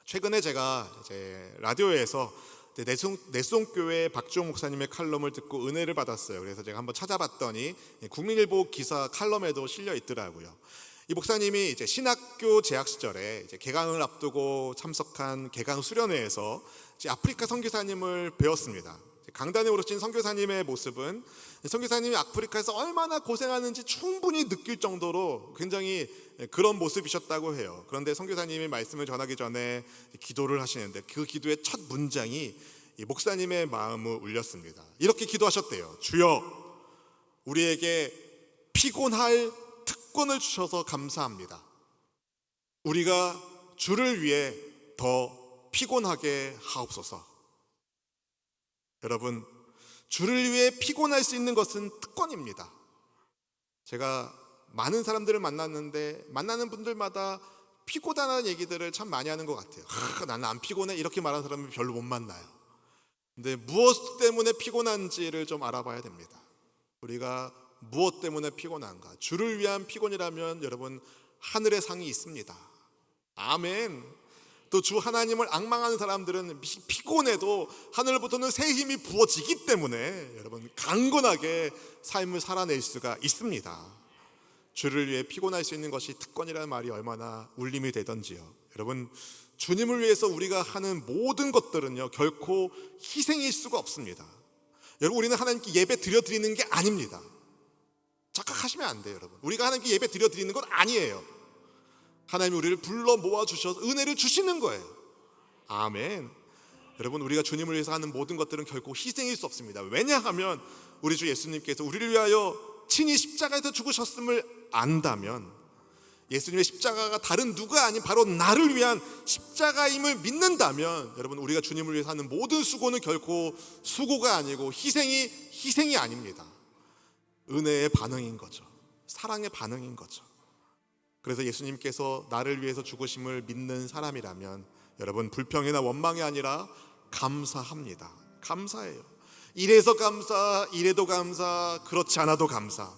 최근에 제가 이제 라디오에서 내송교회 박주홍 목사님의 칼럼을 듣고 은혜를 받았어요. 그래서 제가 한번 찾아봤더니 국민일보 기사 칼럼에도 실려 있더라고요. 이 목사님이 이제 신학교 재학 시절에 이제 개강을 앞두고 참석한 개강 수련회에서 이제 아프리카 선교사님을 배웠습니다. 강단에 오르신 선교사님의 모습은 선교사님이 아프리카에서 얼마나 고생하는지 충분히 느낄 정도로 굉장히 그런 모습이셨다고 해요. 그런데 선교사님이 말씀을 전하기 전에 기도를 하시는데 그 기도의 첫 문장이 이 목사님의 마음을 울렸습니다. 이렇게 기도하셨대요. 주여, 우리에게 피곤할 특권을 주셔서 감사합니다. 우리가 주를 위해 더 피곤하게 하옵소서. 여러분, 주를 위해 피곤할 수 있는 것은 특권입니다. 제가 많은 사람들을 만났는데 만나는 분들마다 피곤하다는 얘기들을 참 많이 하는 것 같아요. 나는 안 피곤해 이렇게 말하는 사람은 별로 못 만나요. 근데 무엇 때문에 피곤한지를 좀 알아봐야 됩니다. 우리가 무엇 때문에 피곤한가? 주를 위한 피곤이라면 여러분, 하늘의 상이 있습니다. 아멘. 또 주 하나님을 앙망하는 사람들은 피곤해도 하늘부터는 새 힘이 부어지기 때문에 여러분, 강건하게 삶을 살아낼 수가 있습니다. 주를 위해 피곤할 수 있는 것이 특권이라는 말이 얼마나 울림이 되던지요. 여러분, 주님을 위해서 우리가 하는 모든 것들은요, 결코 희생일 수가 없습니다. 여러분, 우리는 하나님께 예배 드려드리는 게 아닙니다. 착각하시면 안 돼요. 여러분, 우리가 하나님께 예배 드려드리는 건 아니에요. 하나님이 우리를 불러 모아주셔서 은혜를 주시는 거예요. 아멘. 여러분, 우리가 주님을 위해서 하는 모든 것들은 결코 희생일 수 없습니다. 왜냐하면 우리 주 예수님께서 우리를 위하여 친히 십자가에서 죽으셨음을 안다면, 예수님의 십자가가 다른 누가 아닌 바로 나를 위한 십자가임을 믿는다면, 여러분, 우리가 주님을 위해서 하는 모든 수고는 결코 수고가 아니고 희생이 아닙니다. 은혜의 반응인 거죠. 사랑의 반응인 거죠. 그래서 예수님께서 나를 위해서 죽으심을 믿는 사람이라면 여러분, 불평이나 원망이 아니라 감사합니다. 감사해요. 이래서 감사, 이래도 감사, 그렇지 않아도 감사.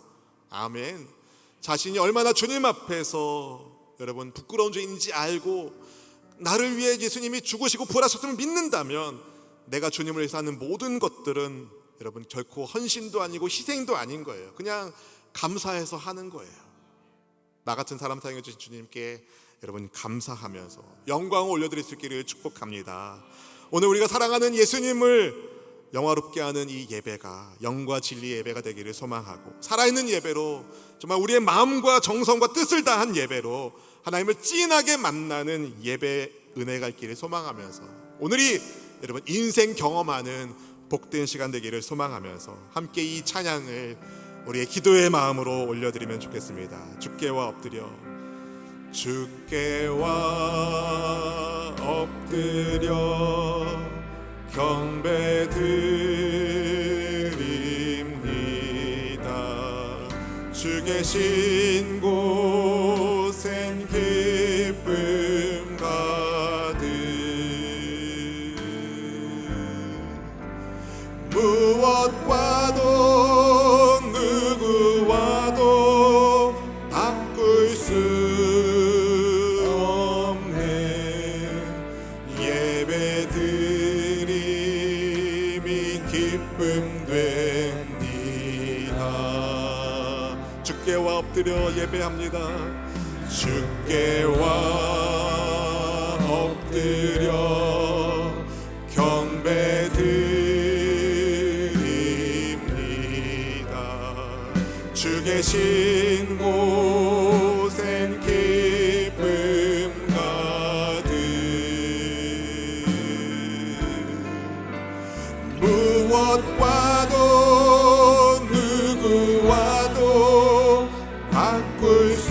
아멘. 자신이 얼마나 주님 앞에서 여러분 부끄러운 죄인지 알고 나를 위해 예수님이 죽으시고 부활하셨음을 믿는다면 내가 주님을 위해서 하는 모든 것들은 여러분 결코 헌신도 아니고 희생도 아닌 거예요. 그냥 감사해서 하는 거예요. 나 같은 사람 사용해 주신 주님께 여러분 감사하면서 영광을 올려드릴 수 있기를 축복합니다. 오늘 우리가 사랑하는 예수님을 영화롭게 하는 이 예배가 영과 진리의 예배가 되기를 소망하고, 살아있는 예배로 정말 우리의 마음과 정성과 뜻을 다한 예배로 하나님을 진하게 만나는 예배 은혜가 있기를 소망하면서, 오늘이 여러분 인생 경험하는 복된 시간 되기를 소망하면서 함께 이 찬양을 우리의 기도의 마음으로 올려드리면 좋겠습니다. 주께와 엎드려, 주께와 엎드려 경배드립니다. 주 계신 곳엔 기쁨 가득, 무엇과도 누구와도 바꿀 수 없네. 예배드림이 기쁨 됩니다. 주께와 엎드려 예배합니다. 주께와 엎드려 경배드립니다. 주 계신 곳엔 기쁨 가득, 무엇과도 누구와도 바꿀 수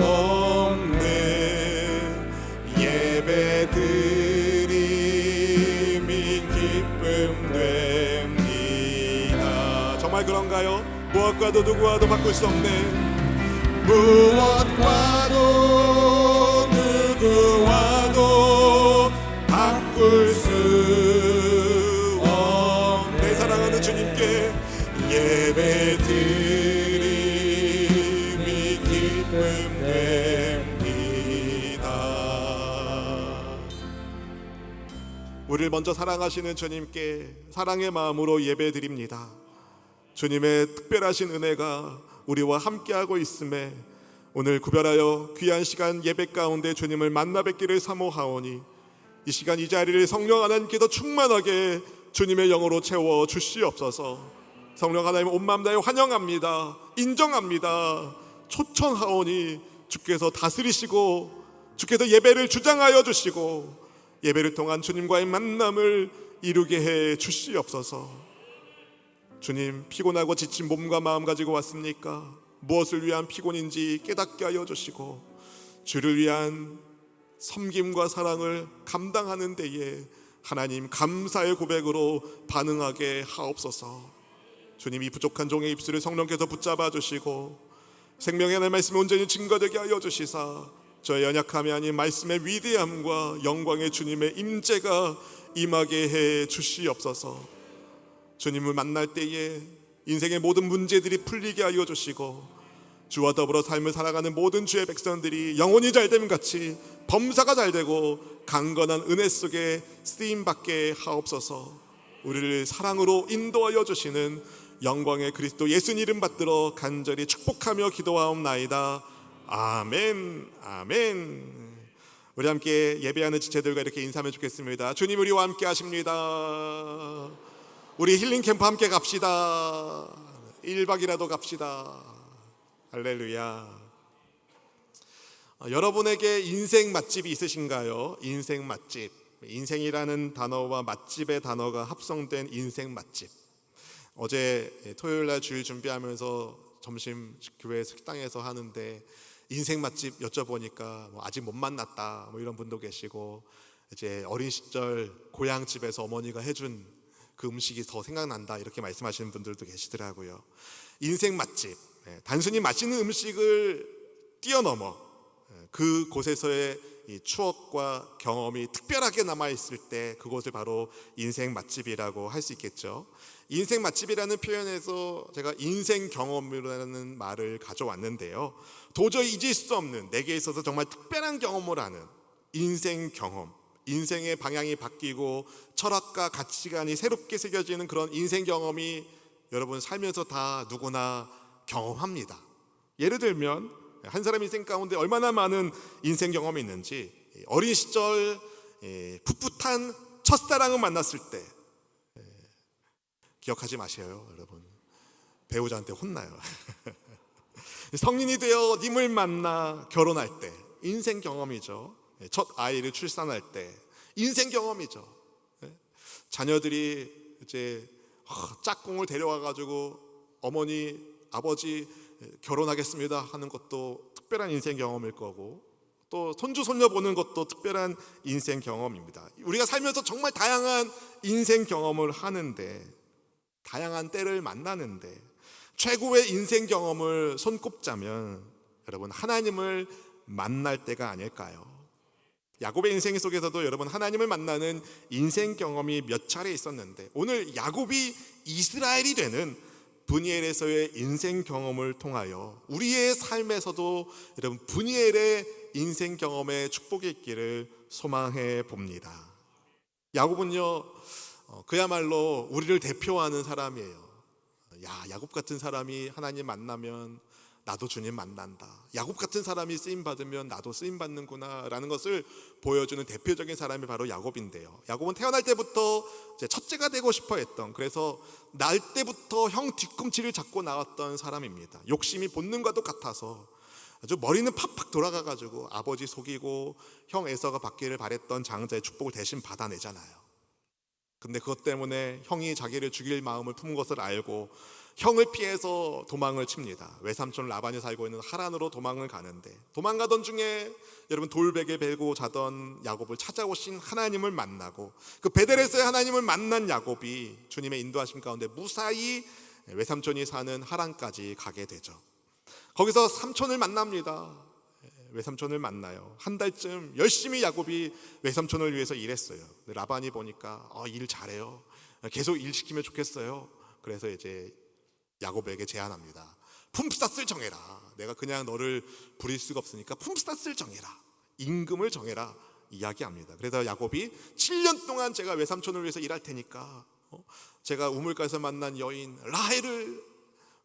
없네. 예배드림이 기쁨 됩니다. 정말 그런가요? 무엇과도 누구와도 바꿀 수 없네. 무엇과도 누구와도 바꿀 수 없네. 사랑하는 주님께 예배드림이 기쁨 됩니다. 우리를 먼저 사랑하시는 주님께 사랑의 마음으로 예배드립니다. 주님의 특별하신 은혜가 우리와 함께하고 있음에 오늘 구별하여 귀한 시간 예배 가운데 주님을 만나 뵙기를 사모하오니 이 시간 이 자리를 성령 하나님께서 충만하게 주님의 영으로 채워 주시옵소서. 성령 하나님 온 마음 다해 환영합니다. 인정합니다. 초청하오니 주께서 다스리시고 주께서 예배를 주장하여 주시고 예배를 통한 주님과의 만남을 이루게 해 주시옵소서. 주님, 피곤하고 지친 몸과 마음 가지고 왔습니까? 무엇을 위한 피곤인지 깨닫게 하여 주시고 주를 위한 섬김과 사랑을 감당하는 데에 하나님 감사의 고백으로 반응하게 하옵소서. 주님, 이 부족한 종의 입술을 성령께서 붙잡아 주시고 생명의 하나님의 말씀이 온전히 증거되게 하여 주시사 저의 연약함이 아닌 말씀의 위대함과 영광의 주님의 임재가 임하게 해 주시옵소서. 주님을 만날 때에 인생의 모든 문제들이 풀리게 하여 주시고 주와 더불어 삶을 살아가는 모든 주의 백성들이 영혼이 잘됨 같이 범사가 잘되고 강건한 은혜 속에 쓰임받게 하옵소서. 우리를 사랑으로 인도하여 주시는 영광의 그리스도 예수님 이름 받들어 간절히 축복하며 기도하옵나이다. 아멘. 아멘. 우리 함께 예배하는 지체들과 이렇게 인사하면 좋겠습니다. 주님 우리와 함께 하십니다. 우리 힐링 캠프 함께 갑시다. 1박이라도 갑시다. 할렐루야. 여러분에게 인생 맛집이 있으신가요? 인생 맛집. 인생이라는 단어와 맛집의 단어가 합성된 인생 맛집. 어제 토요일날 주일 준비하면서 점심 교회 식당에서 하는데 인생 맛집 여쭤보니까 아직 못 만났다 이런 분도 계시고 이제 어린 시절 고향집에서 어머니가 해준 그 음식이 더 생각난다 이렇게 말씀하시는 분들도 계시더라고요. 인생 맛집, 단순히 맛있는 음식을 뛰어넘어 그 곳에서의 이 추억과 경험이 특별하게 남아있을 때 그곳을 바로 인생 맛집이라고 할 수 있겠죠. 인생 맛집이라는 표현에서 제가 인생 경험이라는 말을 가져왔는데요, 도저히 잊을 수 없는 내게 있어서 정말 특별한 경험을 하는 인생 경험, 인생의 방향이 바뀌고 철학과 가치관이 새롭게 새겨지는 그런 인생 경험이 여러분 살면서 다 누구나 경험합니다. 예를 들면 한 사람 인생 가운데 얼마나 많은 인생 경험이 있는지, 어린 시절 풋풋한 첫사랑을 만났을 때 기억하지 마세요 여러분. 배우자한테 혼나요. 성인이 되어 님을 만나 결혼할 때 인생 경험이죠. 첫 아이를 출산할 때 인생 경험이죠. 자녀들이 이제 짝꿍을 데려와 가지고 어머니 아버지 결혼하겠습니다 하는 것도 특별한 인생 경험일 거고, 또 손주 손녀 보는 것도 특별한 인생 경험입니다. 우리가 살면서 정말 다양한 인생 경험을 하는데, 다양한 때를 만나는데 최고의 인생 경험을 손꼽자면 여러분 하나님을 만날 때가 아닐까요? 야곱의 인생 속에서도 여러분 하나님을 만나는 인생 경험이 몇 차례 있었는데, 오늘 야곱이 이스라엘이 되는 브니엘에서의 인생 경험을 통하여 우리의 삶에서도 여러분 브니엘의 인생 경험의 축복이 있기를 소망해 봅니다. 야곱은요 그야말로 우리를 대표하는 사람이에요. 야곱 같은 사람이 하나님 만나면 나도 주님 만난다, 야곱 같은 사람이 쓰임 받으면 나도 쓰임 받는구나 라는 것을 보여주는 대표적인 사람이 바로 야곱인데요, 야곱은 태어날 때부터 이제 첫째가 되고 싶어 했던, 그래서 날 때부터 형 뒤꿈치를 잡고 나왔던 사람입니다. 욕심이 본능과도 같아서 아주 머리는 팍팍 돌아가 가지고 아버지 속이고 형 에서가 받기를 바랬던 장자의 축복을 대신 받아내잖아요. 근데 그것 때문에 형이 자기를 죽일 마음을 품은 것을 알고 형을 피해서 도망을 칩니다. 외삼촌 라반이 살고 있는 하란으로 도망을 가는데, 도망가던 중에 여러분 돌베개 베고 자던 야곱을 찾아오신 하나님을 만나고, 그 베델에서의 하나님을 만난 야곱이 주님의 인도하심 가운데 무사히 외삼촌이 사는 하란까지 가게 되죠. 거기서 삼촌을 만납니다. 외삼촌을 만나요. 한 달쯤 열심히 야곱이 외삼촌을 위해서 일했어요. 근데 라반이 보니까 일 잘해요, 계속 일 시키면 좋겠어요. 그래서 이제 야곱에게 제안합니다. 품삯을 정해라. 내가 그냥 너를 부릴 수가 없으니까 품삯을 정해라. 임금을 정해라. 이야기합니다. 그래서 야곱이 7년 동안 제가 외삼촌을 위해서 일할 테니까 제가 우물가에서 만난 여인 라헬을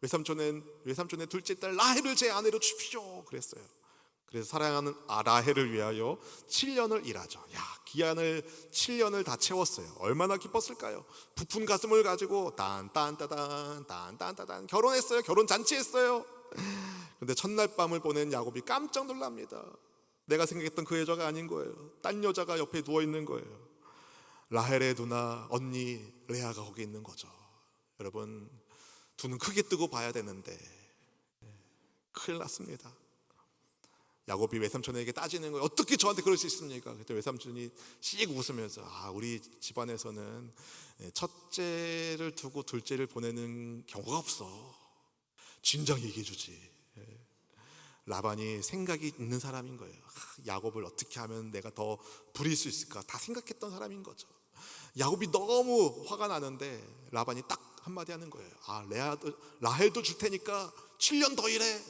외삼촌의 둘째 딸 라헬을 제 아내로 주십시오 그랬어요. 그래서 사랑하는 라헬을 위하여 7년을 일하죠. 기한을 7년을 다 채웠어요. 얼마나 기뻤을까요? 부푼 가슴을 가지고 딴딴따단 결혼했어요. 결혼 잔치했어요. 근데 첫날 밤을 보낸 야곱이 깜짝 놀랍니다. 내가 생각했던 그 여자가 아닌 거예요. 딴 여자가 옆에 누워 있는 거예요. 라헬의 누나 언니 레아가 거기 있는 거죠. 여러분, 두 눈 크게 뜨고 봐야 되는데 큰일 났습니다. 야곱이 외삼촌에게 따지는 거예요. 어떻게 저한테 그럴 수 있습니까? 그때 외삼촌이 씩 웃으면서 우리 집안에서는 첫째를 두고 둘째를 보내는 경우가 없어. 진작 얘기해 주지. 라반이 생각이 있는 사람인 거예요. 야곱을 어떻게 하면 내가 더 부릴 수 있을까 다 생각했던 사람인 거죠. 야곱이 너무 화가 나는데 라반이 딱 한마디 하는 거예요. 라헬도 줄 테니까 7년 더 일해.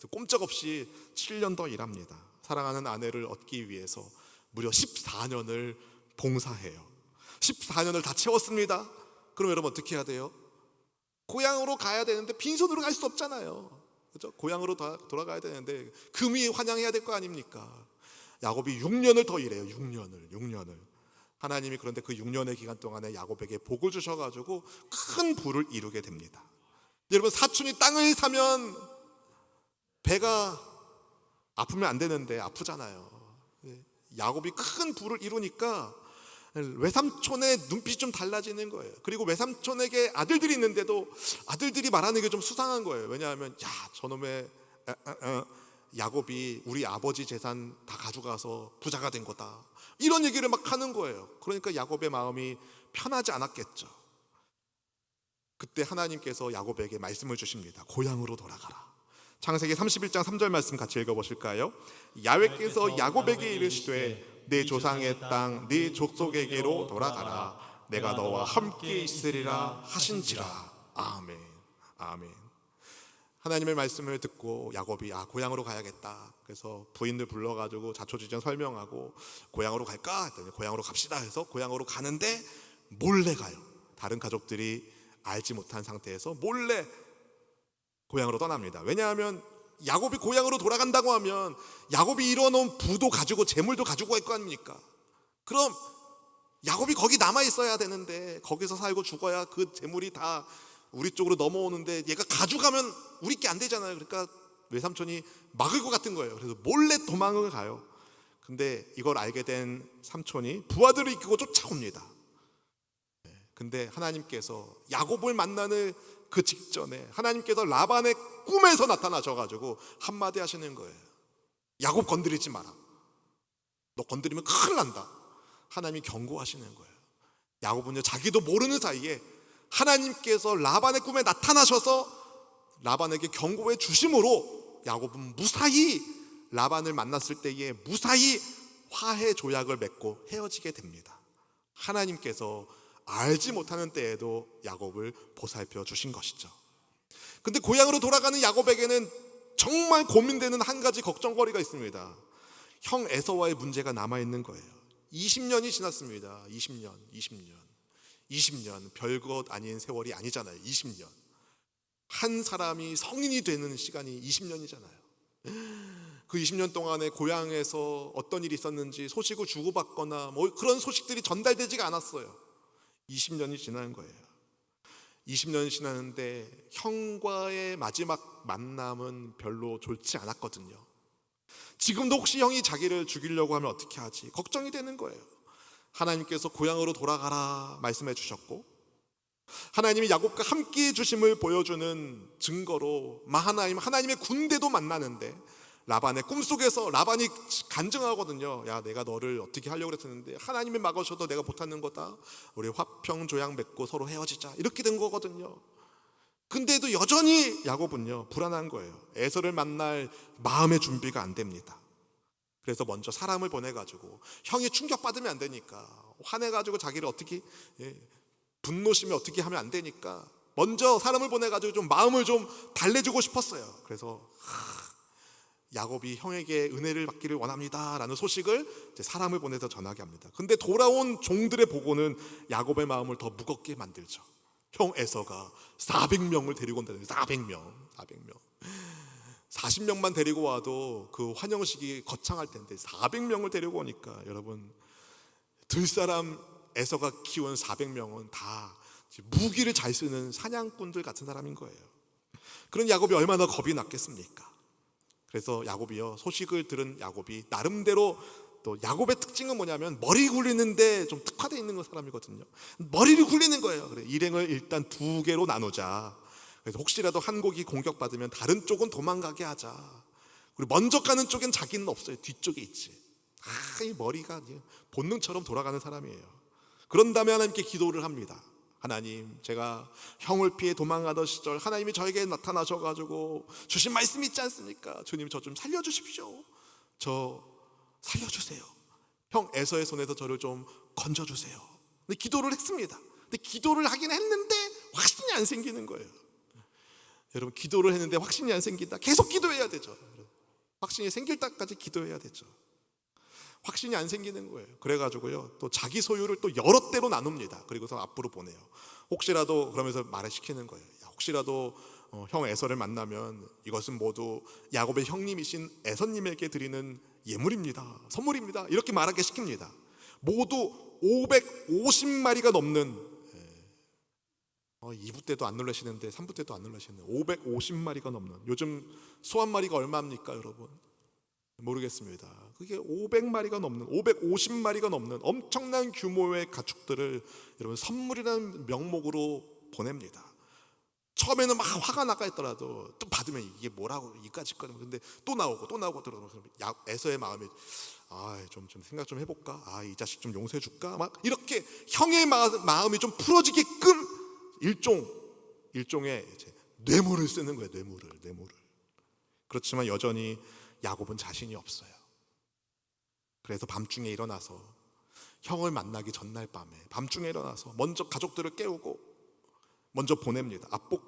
꼼짝없이 7년 더 일합니다. 사랑하는 아내를 얻기 위해서 무려 14년을 봉사해요. 14년을 다 채웠습니다. 그럼 여러분 어떻게 해야 돼요? 고향으로 가야 되는데 빈손으로 갈 수 없잖아요. 그렇죠? 고향으로 돌아가야 되는데 금이 환영해야 될 거 아닙니까? 야곱이 6년을 더 일해요. 6년을. 하나님이 그런데 그 6년의 기간 동안에 야곱에게 복을 주셔가지고 큰 부를 이루게 됩니다. 여러분, 사촌이 땅을 사면 배가 아프면 안 되는데 아프잖아요. 야곱이 큰 부를 이루니까 외삼촌의 눈빛이 좀 달라지는 거예요. 그리고 외삼촌에게 아들들이 있는데도 아들들이 말하는 게 좀 수상한 거예요. 왜냐하면 저놈의 야곱이 우리 아버지 재산 다 가져가서 부자가 된 거다, 이런 얘기를 막 하는 거예요. 그러니까 야곱의 마음이 편하지 않았겠죠. 그때 하나님께서 야곱에게 말씀을 주십니다. 고향으로 돌아가라. 창세기 31장 3절 말씀 같이 읽어보실까요? 야훼께서 야곱에게 이르시되 네 조상의 땅 네 족속에게로 돌아가라. 내가 너와 함께 있으리라 하신지라. 아멘. 하나님의 말씀을 듣고 야곱이 고향으로 가야겠다. 그래서 부인들 불러가지고 자초지종 설명하고 고향으로 갈까 했더니 고향으로 갑시다 해서 고향으로 가는데 몰래 가요. 다른 가족들이 알지 못한 상태에서 몰래 고향으로 떠납니다. 왜냐하면 야곱이 고향으로 돌아간다고 하면 야곱이 이뤄놓은 부도 가지고 재물도 가지고 갈 거 아닙니까? 그럼 야곱이 거기 남아 있어야 되는데 거기서 살고 죽어야 그 재물이 다 우리 쪽으로 넘어오는데 얘가 가져가면 우리 게 안 되잖아요. 그러니까 외삼촌이 막을 것 같은 거예요. 그래서 몰래 도망을 가요. 근데 이걸 알게 된 삼촌이 부하들을 이끌고 쫓아옵니다. 근데 하나님께서 야곱을 만나는 그 직전에 하나님께서 라반의 꿈에서 나타나셔가지고 한마디 하시는 거예요. 야곱 건드리지 마라. 너 건드리면 큰일 난다. 하나님이 경고하시는 거예요. 야곱은요, 자기도 모르는 사이에 하나님께서 라반의 꿈에 나타나셔서 라반에게 경고해 주심으로 야곱은 무사히 라반을 만났을 때에 무사히 화해 조약을 맺고 헤어지게 됩니다. 하나님께서 알지 못하는 때에도 야곱을 보살펴 주신 것이죠. 근데 고향으로 돌아가는 야곱에게는 정말 고민되는 한 가지 걱정거리가 있습니다. 형 에서와의 문제가 남아있는 거예요. 20년이 지났습니다. 20년 별것 아닌 세월이 아니잖아요. 20년. 한 사람이 성인이 되는 시간이 20년이잖아요. 그 20년 동안에 고향에서 어떤 일이 있었는지 소식을 주고받거나 그런 소식들이 전달되지가 않았어요. 20년이 지난 거예요. 20년이 지났는데 형과의 마지막 만남은 별로 좋지 않았거든요. 지금도 혹시 형이 자기를 죽이려고 하면 어떻게 하지? 걱정이 되는 거예요. 하나님께서 고향으로 돌아가라 말씀해 주셨고, 하나님이 야곱과 함께 해주심을 보여주는 증거로 하나님의 군대도 만나는데, 라반의 꿈속에서 라반이 간증하거든요. 야, 내가 너를 어떻게 하려고 그랬었는데 하나님이 막으셔도 내가 못하는 거다. 우리 화평 조약 맺고 서로 헤어지자, 이렇게 된 거거든요. 근데도 여전히 야곱은요, 불안한 거예요. 에서를 만날 마음의 준비가 안 됩니다. 그래서 먼저 사람을 보내가지고, 형이 충격받으면 안 되니까, 화내가지고 자기를 어떻게 분노심에 어떻게 하면 안 되니까 먼저 사람을 보내가지고 좀 마음을 좀 달래주고 싶었어요. 그래서 야곱이 형에게 은혜를 받기를 원합니다라는 소식을 이제 사람을 보내서 전하게 합니다. 근데 돌아온 종들의 보고는 야곱의 마음을 더 무겁게 만들죠. 형 에서가 400명을 데리고 온다는 거예요. 400명. 40명만 데리고 와도 그 환영식이 거창할 텐데 400명을 데리고 오니까 여러분, 들사람 에서가 키운 400명은 다 무기를 잘 쓰는 사냥꾼들 같은 사람인 거예요. 그런 야곱이 얼마나 겁이 났겠습니까? 그래서 야곱이요, 소식을 들은 야곱이 나름대로, 또 야곱의 특징은 뭐냐면 머리 굴리는데 좀 특화되어 있는 사람이거든요. 머리를 굴리는 거예요. 그래, 일행을 일단 2개로 나누자. 그래서 혹시라도 한 곡이 공격받으면 다른 쪽은 도망가게 하자. 그리고 먼저 가는 쪽엔 자기는 없어요. 뒤쪽에 있지. 이 머리가 본능처럼 돌아가는 사람이에요. 그런 다음에 하나님께 기도를 합니다. 하나님, 제가 형을 피해 도망가던 시절 하나님이 저에게 나타나셔가지고 주신 말씀이 있지 않습니까? 주님, 저 좀 살려주십시오. 저 살려주세요. 형 에서의 손에서 저를 좀 건져주세요. 근데 기도를 했습니다. 근데 기도를 하긴 했는데 확신이 안 생기는 거예요. 여러분, 기도를 했는데 확신이 안 생긴다. 계속 기도해야 되죠. 확신이 생길 때까지 기도해야 되죠. 확신이 안 생기는 거예요. 그래가지고요, 또 자기 소유를 또 여러 대로 나눕니다. 그리고서 앞으로 보내요. 혹시라도, 그러면서 말을 시키는 거예요. 혹시라도 형 에서를 만나면 이것은 모두 야곱의 형님이신 에서님에게 드리는 예물입니다, 선물입니다, 이렇게 말하게 시킵니다. 모두 550마리가 넘는, 2부 때도 안 놀라시는데 3부 때도 안 놀라시는데 550마리가 넘는, 요즘 소 한 마리가 얼마입니까 여러분? 모르겠습니다. 그게 500마리가 넘는, 550마리가 넘는 엄청난 규모의 가축들을 여러분 선물이라는 명목으로 보냅니다. 처음에는 막 화가 나가 했더라도 또 받으면 이게 뭐라고 이까짓 거는, 근데 또 나오고 들어오고, 에서의 마음이 좀 생각 좀 해볼까? 이 자식 좀 용서해 줄까? 막 이렇게 형의 마음이 좀 풀어지게끔 일종의 이제 뇌물을 쓰는 거예요. 뇌물을. 그렇지만 여전히 야곱은 자신이 없어요. 그래서 밤중에 일어나서, 형을 만나기 전날 밤에 밤중에 일어나서 먼저 가족들을 깨우고 먼저 보냅니다.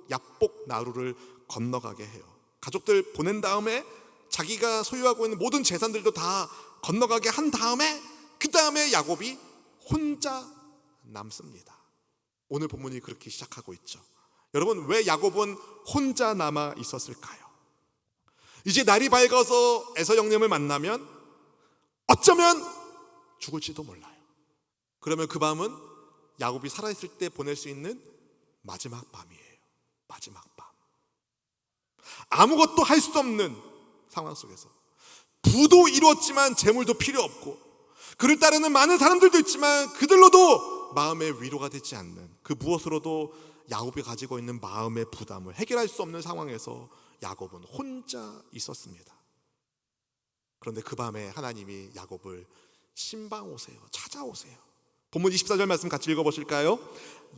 야복 나루를 건너가게 해요. 가족들 보낸 다음에 자기가 소유하고 있는 모든 재산들도 다 건너가게 한 다음에, 그 다음에 야곱이 혼자 남습니다. 오늘 본문이 그렇게 시작하고 있죠. 여러분, 왜 야곱은 혼자 남아 있었을까요? 이제 날이 밝아서 에서 형님을 만나면 어쩌면 죽을지도 몰라요. 그러면 그 밤은 야곱이 살아있을 때 보낼 수 있는 마지막 밤이에요. 마지막 밤. 아무것도 할 수 없는 상황 속에서, 부도 이루었지만 재물도 필요 없고, 그를 따르는 많은 사람들도 있지만 그들로도 마음의 위로가 되지 않는, 그 무엇으로도 야곱이 가지고 있는 마음의 부담을 해결할 수 없는 상황에서 야곱은 혼자 있었습니다. 그런데 그 밤에 하나님이 야곱을 신방 오세요, 찾아오세요. 본문 24절 말씀 같이 읽어보실까요?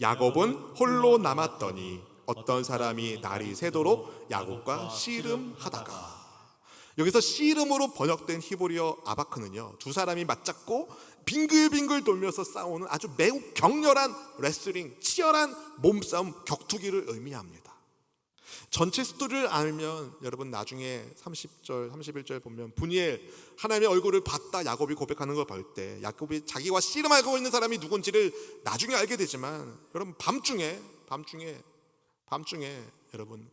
야곱은 홀로 남았더니 어떤 사람이 날이 새도록 야곱과 씨름하다가. 여기서 씨름으로 번역된 히브리어 아바크는요, 두 사람이 맞잡고 빙글빙글 돌면서 싸우는 아주 매우 격렬한 레슬링, 치열한 몸싸움, 격투기를 의미합니다. 전체 스토리를 알면 여러분 나중에 30절, 31절 보면 분이엘, 하나님의 얼굴을 봤다 야곱이 고백하는 걸 볼 때 야곱이 자기와 씨름하고 있는 사람이 누군지를 나중에 알게 되지만, 여러분 밤중에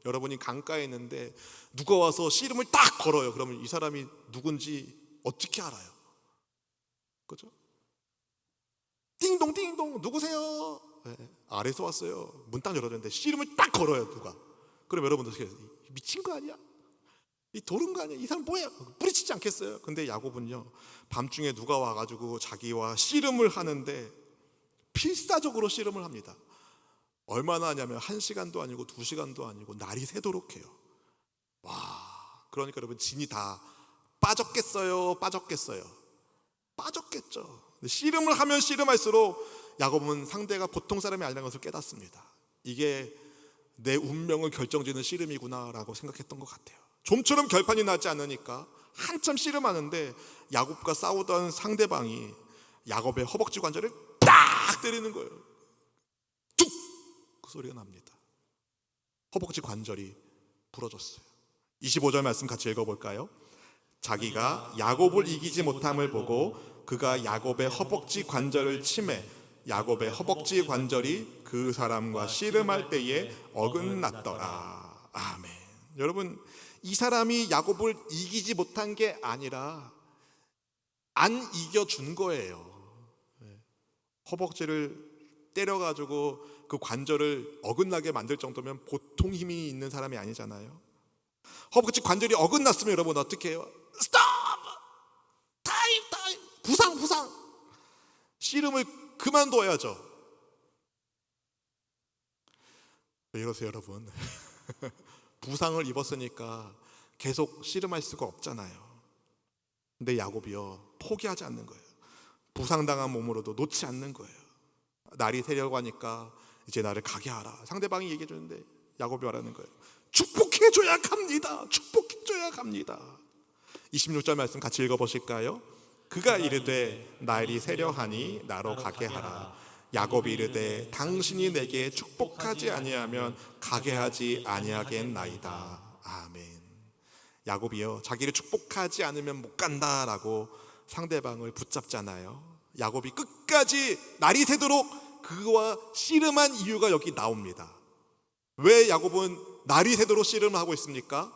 여러분이 강가에 있는데 누가 와서 씨름을 딱 걸어요. 그러면 이 사람이 누군지 어떻게 알아요? 그죠? 띵동 띵동, 누구세요? 네, 아래에서 왔어요. 문 딱 열었는데 씨름을 딱 걸어요, 누가. 그럼 여러분들 어떻게 해요? 미친 거 아니야? 이 도른 거 아니야? 이 사람 뭐야? 뿌리치지 않겠어요? 근데 야곱은요, 밤중에 누가 와가지고 자기와 씨름을 하는데 필사적으로 씨름을 합니다. 얼마나 하냐면 1시간도 아니고 2시간도 아니고 날이 새도록 해요. 와, 그러니까 여러분 진이 다 빠졌겠어요? 빠졌겠죠. 씨름을 하면 씨름할수록 야곱은 상대가 보통 사람이 아니라는 것을 깨닫습니다. 이게 내 운명을 결정짓는 씨름이구나라고 생각했던 것 같아요. 좀처럼 결판이 나지 않으니까 한참 씨름하는데 야곱과 싸우던 상대방이 야곱의 허벅지 관절을 딱 때리는 거예요. 툭! 그 소리가 납니다. 허벅지 관절이 부러졌어요. 25절 말씀 같이 읽어볼까요? 자기가 야곱을 이기지 못함을 보고 그가 야곱의 허벅지 관절을 치매 야곱의 허벅지 관절이 그 사람과 씨름할 때에 어긋났더라. 아멘. 여러분, 이 사람이 야곱을 이기지 못한 게 아니라 안 이겨준 거예요. 허벅지를 때려가지고 그 관절을 어긋나게 만들 정도면 보통 힘이 있는 사람이 아니잖아요. 허벅지 관절이 어긋났으면 여러분 어떻게 해요? 스톱! 타임! 부상! 씨름을 그만둬야죠. 왜 이러세요 여러분? 부상을 입었으니까 계속 씨름할 수가 없잖아요. 근데 야곱이요, 포기하지 않는 거예요. 부상당한 몸으로도 놓지 않는 거예요. 날이 새려고 하니까 이제 나를 가게 하라. 상대방이 얘기해 주는데 야곱이 말하는 거예요. 축복해줘야 갑니다. 축복해줘야 갑니다. 26절 말씀 같이 읽어보실까요? 그가 이르되 날이 새려하니 나로 가게 하라. 야곱이 이르되 당신이 내게 축복하지 아니하면 가게 하지 아니하겠나이다. 아멘. 야곱이요, 자기를 축복하지 않으면 못 간다라고 상대방을 붙잡잖아요. 야곱이 끝까지 날이 새도록 그와 씨름한 이유가 여기 나옵니다. 왜 야곱은 날이 새도록 씨름을 하고 있습니까?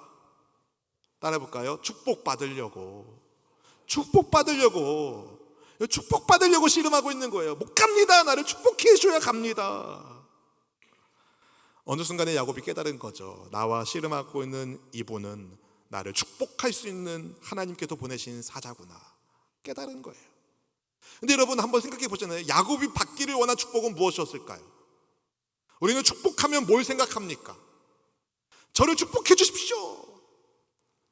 따라해볼까요? 축복받으려고 씨름하고 있는 거예요. 못 갑니다. 나를 축복해 줘야 갑니다. 어느 순간에 야곱이 깨달은 거죠. 나와 씨름하고 있는 이분은 나를 축복할 수 있는 하나님께서 보내신 사자구나. 깨달은 거예요. 근데 여러분 한번 생각해 보잖아요. 야곱이 받기를 원한 축복은 무엇이었을까요? 우리는 축복하면 뭘 생각합니까? 저를 축복해 주십시오.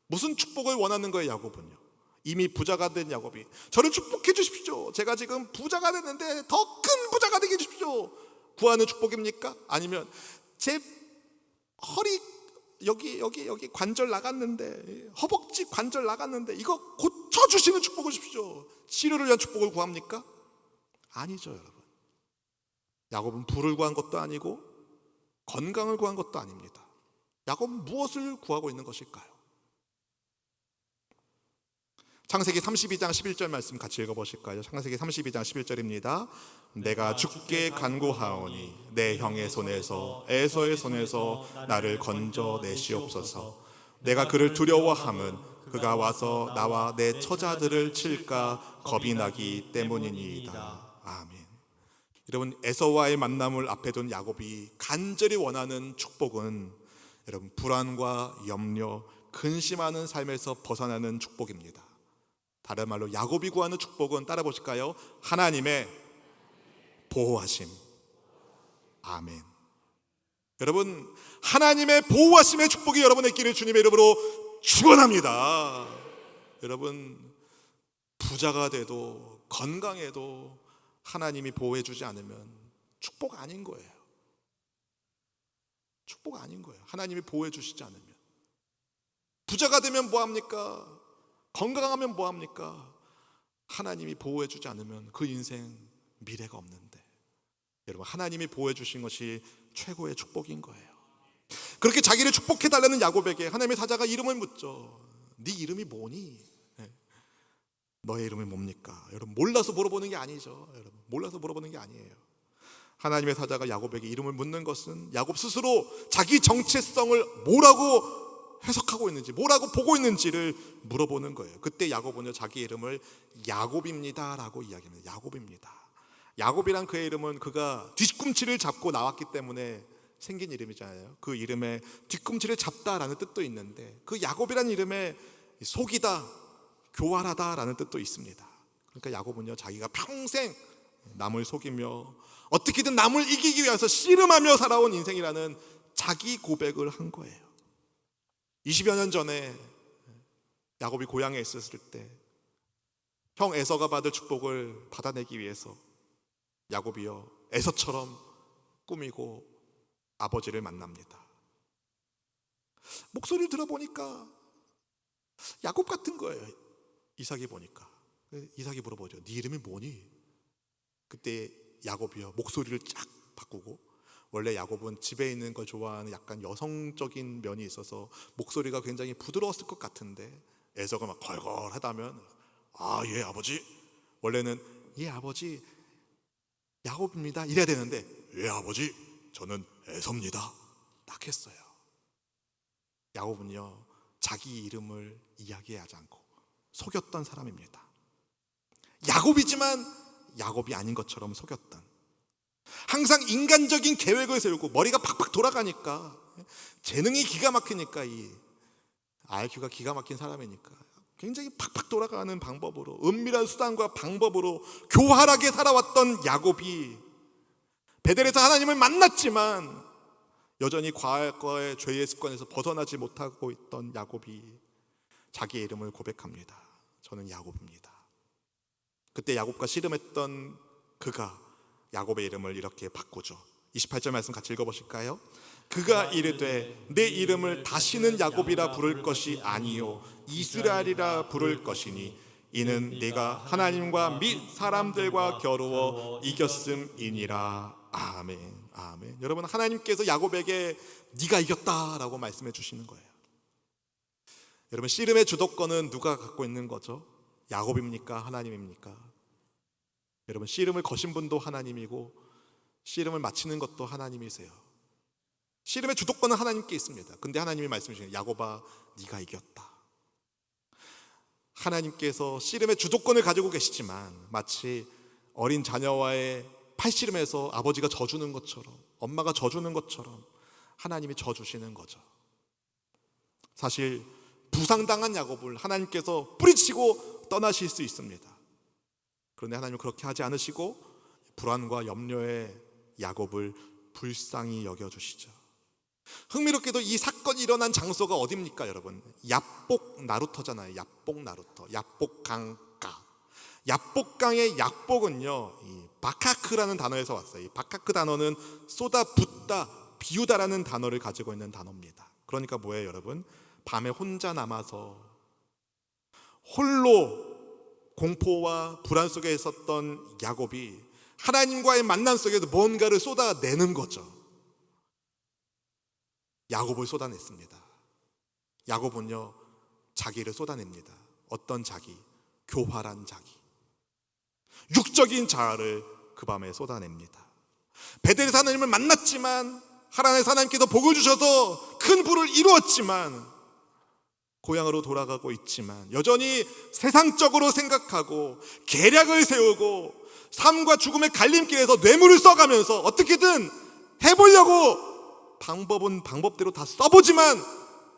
무슨 축복을 원하는 거예요 야곱은요? 이미 부자가 된 야곱이 저를 축복해 주십시오. 제가 지금 부자가 됐는데 더 큰 부자가 되게 해주십시오. 구하는 축복입니까? 아니면 제 허리 여기 관절 나갔는데, 허벅지 관절 나갔는데 이거 고쳐주시는 축복을 주십시오. 치료를 위한 축복을 구합니까? 아니죠 여러분. 야곱은 부를 구한 것도 아니고 건강을 구한 것도 아닙니다. 야곱은 무엇을 구하고 있는 것일까요? 창세기 32장 11절 말씀 같이 읽어보실까요? 창세기 32장 11절입니다. 내가 주께 간구하오니 내 형의 손에서 에서의 손에서 나를 건져내시옵소서. 내가 그를 두려워함은 그가 와서 나와 내 처자들을 칠까 겁이 나기 때문이니이다. 아멘. 여러분, 에서와의 만남을 앞에 둔 야곱이 간절히 원하는 축복은 여러분 불안과 염려, 근심하는 삶에서 벗어나는 축복입니다. 다른 말로 야곱이 구하는 축복은 따라 보실까요? 하나님의 보호하심. 아멘. 여러분, 하나님의 보호하심의 축복이 여러분의 길을 주님의 이름으로 축원합니다. 여러분, 부자가 돼도 건강해도 하나님이 보호해 주지 않으면 축복 아닌 거예요. 축복 아닌 거예요. 하나님이 보호해 주시지 않으면. 부자가 되면 뭐합니까? 건강하면 뭐합니까? 하나님이 보호해 주지 않으면 그 인생 미래가 없는데, 여러분 하나님이 보호해 주신 것이 최고의 축복인 거예요. 그렇게 자기를 축복해 달라는 야곱에게 하나님의 사자가 이름을 묻죠. 네 이름이 뭐니? 너의 이름이 뭡니까? 여러분 몰라서 물어보는 게 아니죠. 여러분 몰라서 물어보는 게 아니에요. 하나님의 사자가 야곱에게 이름을 묻는 것은 야곱 스스로 자기 정체성을 뭐라고 해석하고 있는지, 뭐라고 보고 있는지를 물어보는 거예요. 그때 야곱은요 자기 이름을 야곱입니다 라고 이야기합니다. 야곱입니다. 야곱이란 그의 이름은 그가 뒤꿈치를 잡고 나왔기 때문에 생긴 이름이잖아요. 그 이름에 뒤꿈치를 잡다라는 뜻도 있는데, 그 야곱이란 이름에 속이다, 교활하다라는 뜻도 있습니다. 그러니까 야곱은요 자기가 평생 남을 속이며 어떻게든 남을 이기기 위해서 씨름하며 살아온 인생이라는 자기 고백을 한 거예요. 20여 년 전에 야곱이 고향에 있었을 때 형 에서가 받을 축복을 받아내기 위해서 야곱이요 에서처럼 꾸미고 아버지를 만납니다. 목소리를 들어보니까 야곱 같은 거예요. 이삭이 보니까. 이삭이 물어보죠. 네 이름이 뭐니? 그때 야곱이요 목소리를 쫙 바꾸고, 원래 야곱은 집에 있는 걸 좋아하는 약간 여성적인 면이 있어서 목소리가 굉장히 부드러웠을 것 같은데 에서가 막 걸걸하다면 예 아버지, 원래는 예 아버지 야곱입니다 이래야 되는데 예 아버지 저는 에서입니다 딱 했어요. 야곱은요 자기 이름을 이야기하지 않고 속였던 사람입니다. 야곱이지만 야곱이 아닌 것처럼 속였던, 항상 인간적인 계획을 세우고 머리가 팍팍 돌아가니까, 재능이 기가 막히니까, 이 IQ가 기가 막힌 사람이니까 굉장히 팍팍 돌아가는 방법으로, 은밀한 수단과 방법으로 교활하게 살아왔던 야곱이 베델에서 하나님을 만났지만 여전히 과거의 죄의 습관에서 벗어나지 못하고 있던 야곱이 자기의 이름을 고백합니다. 저는 야곱입니다. 그때 야곱과 씨름했던 그가 야곱의 이름을 이렇게 바꾸죠. 28절 말씀 같이 읽어보실까요? 그가 이르되 내 이름을 다시는 야곱이라 부를 것이 아니요 이스라엘이라 부를 것이니 이는 네가 하나님과 및 사람들과 겨루어 이겼음이니라. 아멘. 아멘. 여러분, 하나님께서 야곱에게 네가 이겼다라고 말씀해 주시는 거예요. 여러분, 씨름의 주도권은 누가 갖고 있는 거죠? 야곱입니까? 하나님입니까? 여러분, 씨름을 거신 분도 하나님이고 씨름을 마치는 것도 하나님이세요. 씨름의 주도권은 하나님께 있습니다. 근데 하나님이 말씀해 주시는, 야곱아 네가 이겼다. 하나님께서 씨름의 주도권을 가지고 계시지만 마치 어린 자녀와의 팔씨름에서 아버지가 져주는 것처럼, 엄마가 져주는 것처럼 하나님이 져주시는 거죠. 사실 부상당한 야곱을 하나님께서 뿌리치고 떠나실 수 있습니다. 그런데 하나님은 그렇게 하지 않으시고 불안과 염려의 야곱을 불쌍히 여겨주시죠. 흥미롭게도 이 사건이 일어난 장소가 어디입니까 여러분? 야복 나루터잖아요. 야복 나루터, 야복 강가. 야복강의 야복은요 이 바카크라는 단어에서 왔어요. 이 바카크 단어는 쏟아 붓다, 비우다라는 단어를 가지고 있는 단어입니다. 그러니까 뭐예요 여러분? 밤에 혼자 남아서 홀로 공포와 불안 속에 있었던 야곱이 하나님과의 만남 속에서 뭔가를 쏟아내는 거죠. 야곱을 쏟아냈습니다. 야곱은요 자기를 쏟아냅니다. 어떤 자기? 교활한 자기, 육적인 자아를 그 밤에 쏟아냅니다. 베델에서 하나님을 만났지만, 하나님께서 복을 주셔서 큰 부를 이루었지만, 고향으로 돌아가고 있지만 여전히 세상적으로 생각하고 계략을 세우고 삶과 죽음의 갈림길에서 뇌물을 써가면서 어떻게든 해보려고 방법은 방법대로 다 써보지만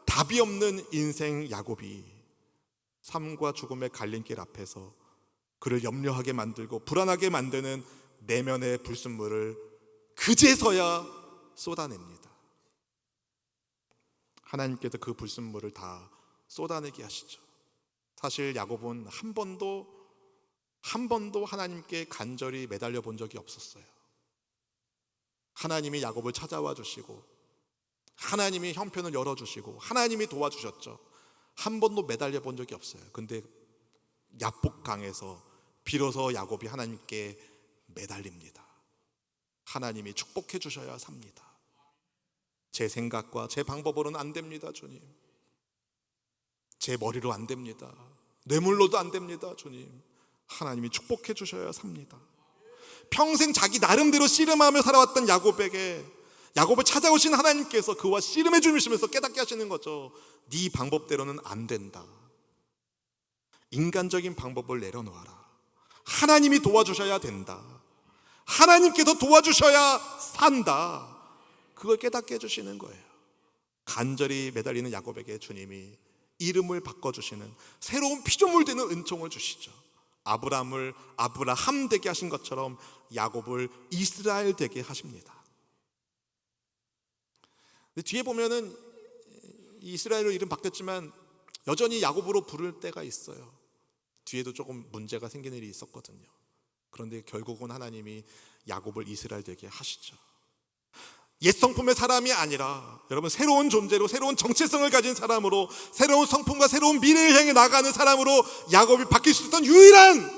답이 없는 인생 야곱이 삶과 죽음의 갈림길 앞에서 그를 염려하게 만들고 불안하게 만드는 내면의 불순물을 그제서야 쏟아냅니다. 하나님께서 그 불순물을 다 쏟아내게 하시죠. 사실 야곱은 한 번도 하나님께 간절히 매달려 본 적이 없었어요. 하나님이 야곱을 찾아와 주시고 하나님이 형편을 열어주시고 하나님이 도와주셨죠. 한 번도 매달려 본 적이 없어요. 근데 야복강에서 비로소 야곱이 하나님께 매달립니다. 하나님이 축복해 주셔야 삽니다. 제 생각과 제 방법으로는 안 됩니다 주님. 제 머리로 안 됩니다. 뇌물로도 안 됩니다 주님. 하나님이 축복해 주셔야 삽니다. 평생 자기 나름대로 씨름하며 살아왔던 야곱을 찾아오신 하나님께서 그와 씨름해 주시면서 깨닫게 하시는 거죠. 네 방법대로는 안 된다. 인간적인 방법을 내려놓아라. 하나님이 도와주셔야 된다. 하나님께서 도와주셔야 산다. 그걸 깨닫게 해주시는 거예요. 간절히 매달리는 야곱에게 주님이 이름을 바꿔주시는, 새로운 피조물 되는 은총을 주시죠. 아브라함을 아브라함 되게 하신 것처럼 야곱을 이스라엘 되게 하십니다. 뒤에 보면은 이스라엘로 이름 바뀌었지만 여전히 야곱으로 부를 때가 있어요. 뒤에도 조금 문제가 생기는 일이 있었거든요. 그런데 결국은 하나님이 야곱을 이스라엘 되게 하시죠. 옛 성품의 사람이 아니라 여러분 새로운 존재로, 새로운 정체성을 가진 사람으로, 새로운 성품과 새로운 미래를 향해 나가는 사람으로 야곱이 바뀔 수 있던 유일한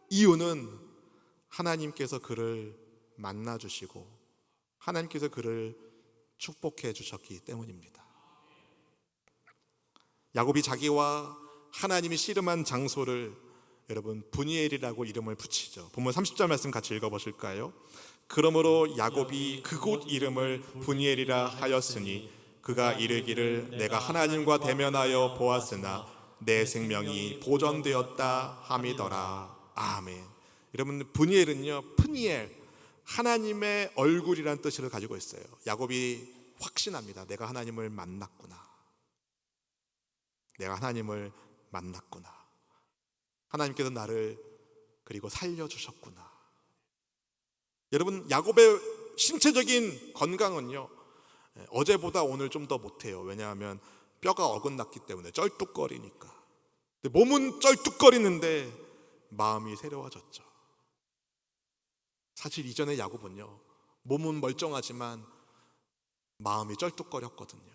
이유는 하나님께서 그를 만나주시고 하나님께서 그를 축복해 주셨기 때문입니다. 야곱이 자기와 하나님이 씨름한 장소를 여러분 브니엘이라고 이름을 붙이죠. 본문 30절 말씀 같이 읽어보실까요? 그러므로 야곱이 그곳 이름을 브니엘이라 하였으니 그가 이르기를 내가 하나님과 대면하여 보았으나 내 생명이 보존되었다 함이더라. 아멘. 여러분 브니엘은요, 프니엘, 하나님의 얼굴이란 뜻을 가지고 있어요. 야곱이 확신합니다. 내가 하나님을 만났구나. 내가 하나님을 만났구나. 하나님께서 나를 그리고 살려주셨구나. 여러분 야곱의 신체적인 건강은요, 어제보다 오늘 좀 더 못해요. 왜냐하면 뼈가 어긋났기 때문에 쩔뚝거리니까. 근데 몸은 쩔뚝거리는데 마음이 새로워졌죠. 사실 이전에 야곱은요, 몸은 멀쩡하지만 마음이 쩔뚝거렸거든요.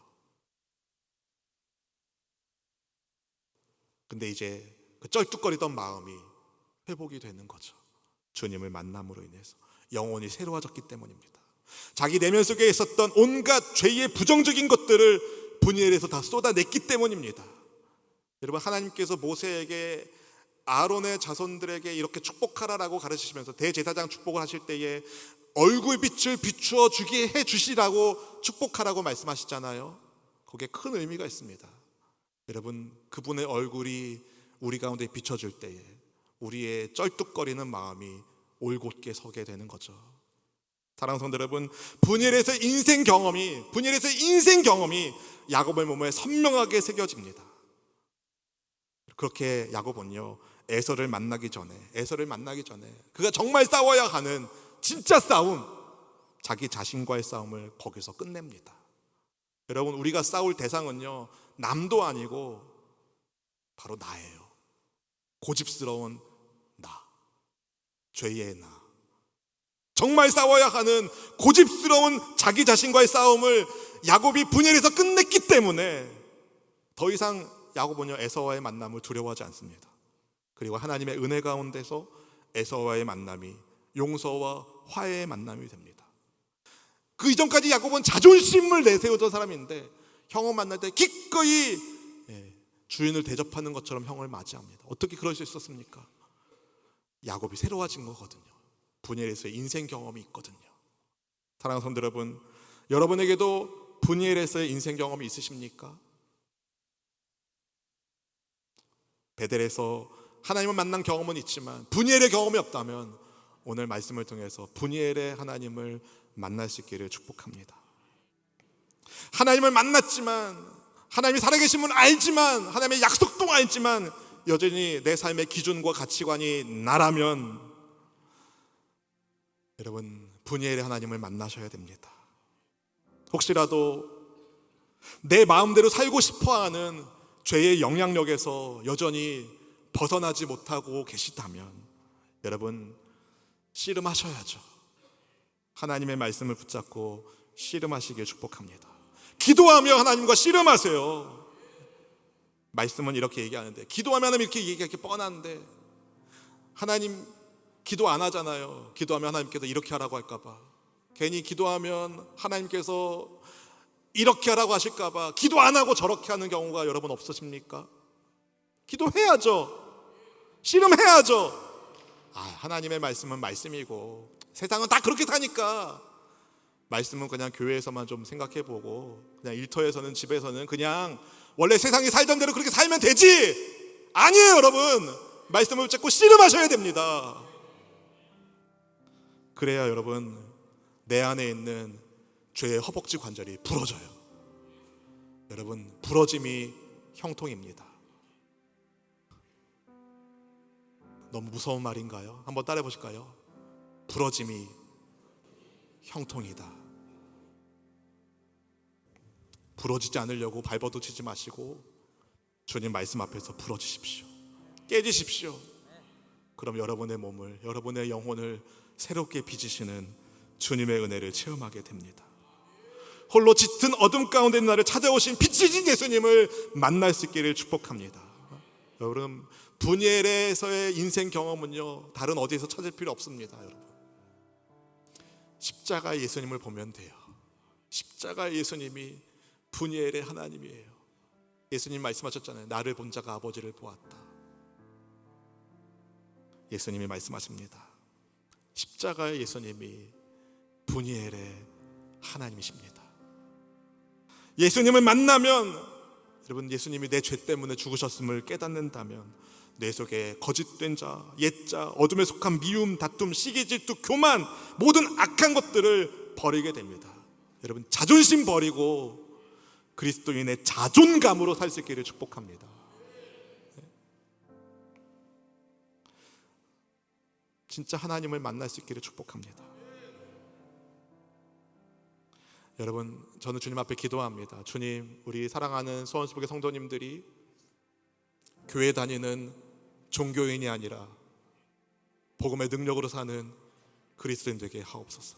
근데 이제 그 쩔뚝거리던 마음이 회복이 되는 거죠. 주님을 만남으로 인해서 영혼이 새로워졌기 때문입니다. 자기 내면 속에 있었던 온갖 죄의 부정적인 것들을 브니엘에서 다 쏟아냈기 때문입니다. 여러분 하나님께서 모세에게 아론의 자손들에게 이렇게 축복하라라고 가르치시면서 대제사장 축복을 하실 때에 얼굴빛을 비추어 주게 해주시라고 축복하라고 말씀하시잖아요. 거기에 큰 의미가 있습니다. 여러분 그분의 얼굴이 우리 가운데 비춰질 때에 우리의 쩔뚝거리는 마음이 올곧게 서게 되는 거죠. 사랑하는 성도 여러분, 브니엘에서의 인생 경험이 야곱의 몸에 선명하게 새겨집니다. 그렇게 야곱은요, 에서를 만나기 전에 그가 정말 싸워야 하는 진짜 싸움, 자기 자신과의 싸움을 거기서 끝냅니다. 여러분 우리가 싸울 대상은요, 남도 아니고 바로 나예요. 고집스러운 나, 죄의 나. 정말 싸워야 하는 고집스러운 자기 자신과의 싸움을 야곱이 브니엘에서 끝냈기 때문에 더 이상 야곱은요, 에서와의 만남을 두려워하지 않습니다. 그리고 하나님의 은혜 가운데서 에서와의 만남이 용서와 화해의 만남이 됩니다. 그 이전까지 야곱은 자존심을 내세우던 사람인데 형을 만날 때 기꺼이 주인을 대접하는 것처럼 형을 맞이합니다. 어떻게 그럴 수 있었습니까? 야곱이 새로워진 거거든요. 브니엘에서의 인생 경험이 있거든요. 사랑하는 성도 여러분, 여러분에게도 브니엘에서의 인생 경험이 있으십니까? 베델에서 하나님을 만난 경험은 있지만 브니엘의 경험이 없다면 오늘 말씀을 통해서 브니엘의 하나님을 만날 수 있기를 축복합니다. 하나님을 만났지만, 하나님이 살아계심을 알지만, 하나님의 약속도 알지만 여전히 내 삶의 기준과 가치관이 나라면 여러분 브니엘의 하나님을 만나셔야 됩니다. 혹시라도 내 마음대로 살고 싶어하는 죄의 영향력에서 여전히 벗어나지 못하고 계시다면 여러분 씨름하셔야죠. 하나님의 말씀을 붙잡고 씨름하시길 축복합니다. 기도하며 하나님과 씨름하세요. 말씀은 이렇게 얘기하는데, 기도하면 하나님 이렇게 얘기하기 뻔한데 하나님 기도 안 하잖아요. 기도하면 하나님께서 이렇게 하라고 할까봐, 괜히 기도하면 하나님께서 이렇게 하라고 하실까봐 기도 안 하고 저렇게 하는 경우가 여러분 없으십니까? 기도해야죠. 씨름해야죠. 하나님의 말씀은 말씀이고 세상은 다 그렇게 사니까 말씀은 그냥 교회에서만 좀 생각해보고 그냥 일터에서는, 집에서는 그냥 원래 세상이 살던 대로 그렇게 살면 되지. 아니에요. 여러분 말씀을 붙잡고 씨름하셔야 됩니다. 그래야 여러분 내 안에 있는 죄의 허벅지 관절이 부러져요. 여러분 부러짐이 형통입니다. 너무 무서운 말인가요? 한번 따라해 보실까요? 부러짐이 형통이다. 부러지지 않으려고 발버둥 치지 마시고 주님 말씀 앞에서 부러지십시오. 깨지십시오. 그럼 여러분의 몸을, 여러분의 영혼을 새롭게 빚으시는 주님의 은혜를 체험하게 됩니다. 홀로 짙은 어둠 가운데 있는 나를 찾아오신 빛이신 예수님을 만날 수 있기를 축복합니다. 여러분 브니엘에서의 인생 경험은요, 다른 어디에서 찾을 필요 없습니다. 여러분 십자가 예수님을 보면 돼요. 십자가 예수님이 브니엘의 하나님이에요. 예수님 말씀하셨잖아요. 나를 본 자가 아버지를 보았다. 예수님이 말씀하십니다. 십자가의 예수님이 분이엘의 하나님이십니다. 예수님을 만나면, 여러분, 예수님이 내 죄 때문에 죽으셨음을 깨닫는다면 내 속에 거짓된 자, 옛자, 어둠에 속한 미움, 다툼, 시기, 질투, 교만, 모든 악한 것들을 버리게 됩니다. 여러분, 자존심 버리고 그리스도인의 자존감으로 살 수 있기를 축복합니다. 진짜 하나님을 만날 수 있기를 축복합니다. 여러분, 저는 주님 앞에 기도합니다. 주님, 우리 사랑하는 소원수복의 성도님들이 교회 다니는 종교인이 아니라 복음의 능력으로 사는 그리스도인 되게 하옵소서.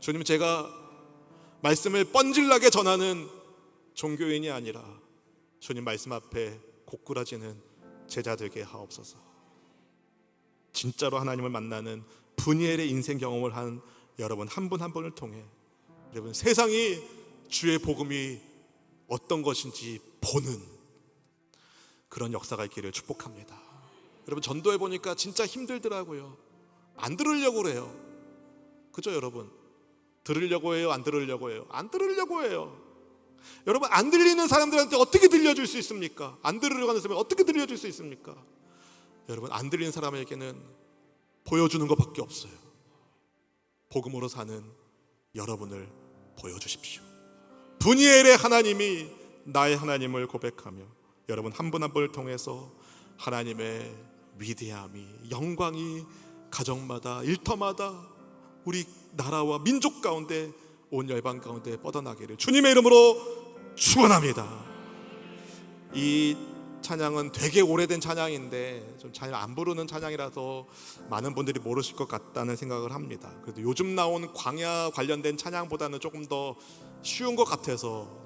주님, 제가 말씀을 뻔질나게 전하는 종교인이 아니라 주님 말씀 앞에 고꾸라지는 제자 되게 하옵소서. 진짜로 하나님을 만나는 분이엘의 인생 경험을 한 여러분 한 분 한 분을 통해 여러분 세상이 주의 복음이 어떤 것인지 보는 그런 역사가 있기를 축복합니다. 여러분, 전도해 보니까 진짜 힘들더라고요. 안 들으려고 그래요. 그죠 여러분? 들으려고 해요? 안 들으려고 해요? 안 들으려고 해요. 여러분, 안 들리는 사람들한테 어떻게 들려줄 수 있습니까? 안 들으려고 하는 사람이 어떻게 들려줄 수 있습니까? 여러분, 안 들리는 사람에게는 보여주는 것밖에 없어요. 복음으로 사는 여러분을 보여주십시오. 분이엘의 하나님이 나의 하나님을 고백하며 여러분 한 분 한 분을 통해서 하나님의 위대함이, 영광이 가정마다, 일터마다, 우리 나라와 민족 가운데, 온 열방 가운데 뻗어나기를 주님의 이름으로 축원합니다. 이 찬양은 되게 오래된 찬양인데 좀 잘 안 부르는 찬양이라서 많은 분들이 모르실 것 같다는 생각을 합니다. 그래도 요즘 나온 광야 관련된 찬양보다는 조금 더 쉬운 것 같아서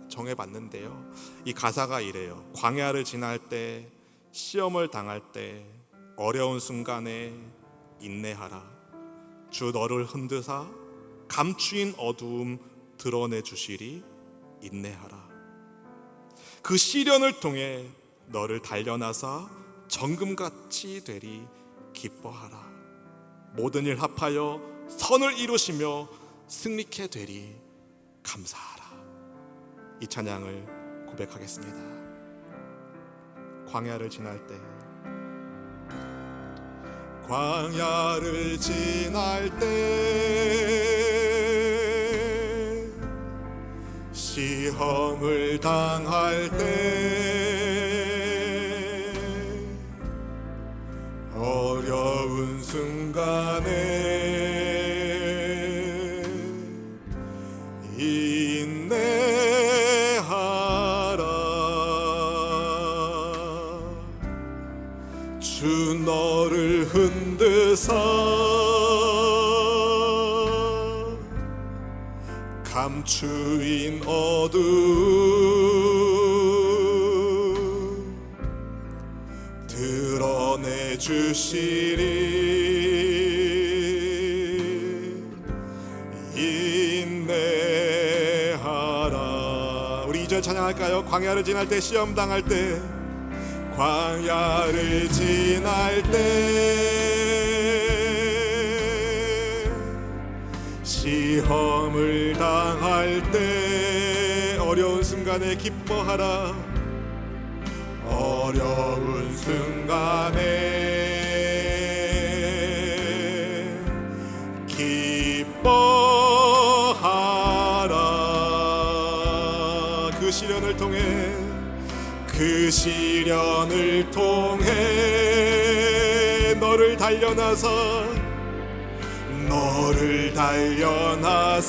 정해봤는데요. 이 가사가 이래요. 광야를 지날 때, 시험을 당할 때, 어려운 순간에 인내하라. 주 너를 흔드사 감추인 어두움 드러내 주시리. 인내하라. 그 시련을 통해 너를 단련하사 정금같이 되리. 기뻐하라. 모든 일 합하여 선을 이루시며 승리케 되리. 감사하라. 이 찬양을 고백하겠습니다. 광야를 지날 때, 광야를 지날 때, 시험을 당할 때, 어려운 순간에 주 너를 흔드사 감추인 어두움 드러내 주시리. 인내하라. 우리 2절 찬양할까요? 광야를 지날 때, 시험 당할 때, 광야를 지날 때, 시험을 당할 때, 어려운 순간에 기뻐하라. 어려운 순간에 기뻐하라. 그 시련을 통해, 그 시련을 통해 너를 단련하사, 너를 단련하사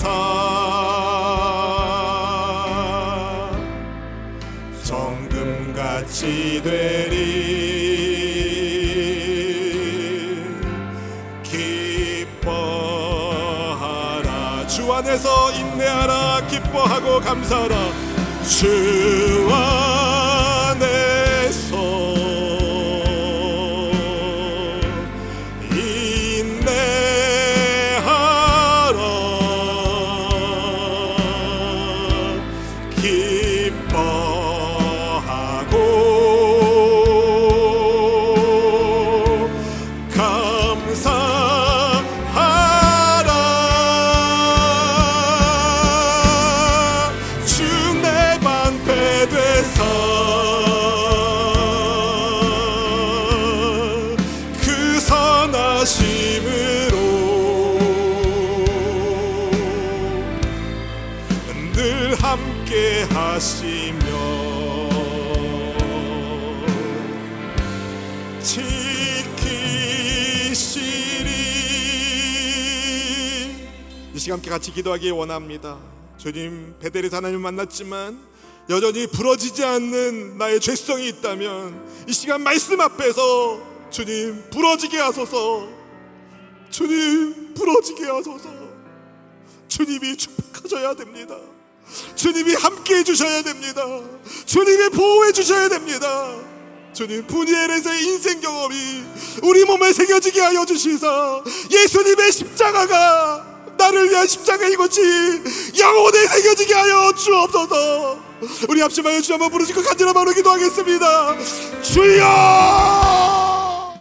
정금같이 되리. 기뻐하라. 주 안에서 인내하라. 기뻐하고 감사하라. 주 안에서 인내하라. 기뻐하라. 하심으로 늘 함께 하시며 지키시리. 이 시간 함께 같이 기도하기 원합니다. 주님, 베델에서 하나님을 만났지만 여전히 부러지지 않는 나의 죄성이 있다면 이 시간 말씀 앞에서 주님 부러지게 하소서. 주님 부러지게 하소서. 주님이 축복하셔야 됩니다. 주님이 함께 해주셔야 됩니다. 주님이 보호해 주셔야 됩니다. 주님, 푸니엘에서의 인생 경험이 우리 몸에 새겨지게 하여 주시사 예수님의 십자가가 나를 위한 십자가인 것이 영혼에 새겨지게 하여 주옵소서. 우리 합심하여 주 한번 부르시고 간절한 마음으로 기도하겠습니다. 주여!